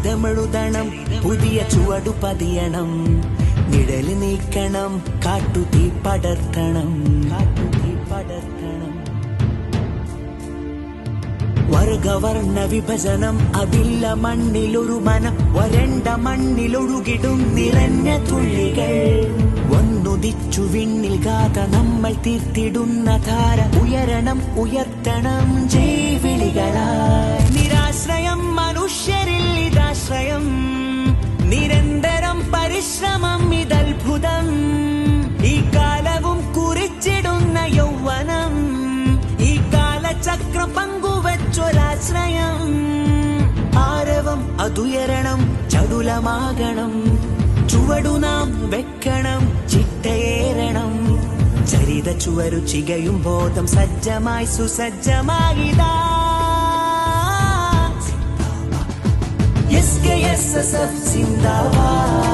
ചരിതമെഴുതണം, പുതിയ ചുവടു പതിയണം, നിഴല് നീക്കണം, കാട്ടുതീ പടർത്തണം. വർഗവർണ്ണ വിഭജനം അതില്ല മണ്ണിലൊരു മനം, വരണ്ട മണ്ണിലൊഴുകിടും നിറഞ്ഞ തുള്ളികൾ. ഒന്നുദിച്ചു വിണ്ണിൽ ഗാഥ നമ്മൾ തീർത്തിടുന്ന ധാര, ഉയരണം ഉയർത്തണം ജൈവിളികളായി. നിരാശ്രയം മനുഷ്യരിൽ ഇതാശ്രയം, നിരന്തരം പരിശ്രമം ഇതത്ഭുതം. ഈ കാലവും കുറിച്ചിടുന്ന യൗവനം, ഈ കാലചക്രം പങ്കുവച്ചൊരാശ്രയം. ആരവം അതുയരണം, ചടുലമാകണം, ചുവടു നാം വെക്കണം, ചിട്ടയേറണം. ചരിത ചുവരു ചികയും ബോധം സജ്ജമായി സുസജ്ജമായിതാ. SKSSF സിന്ദാബാദ്.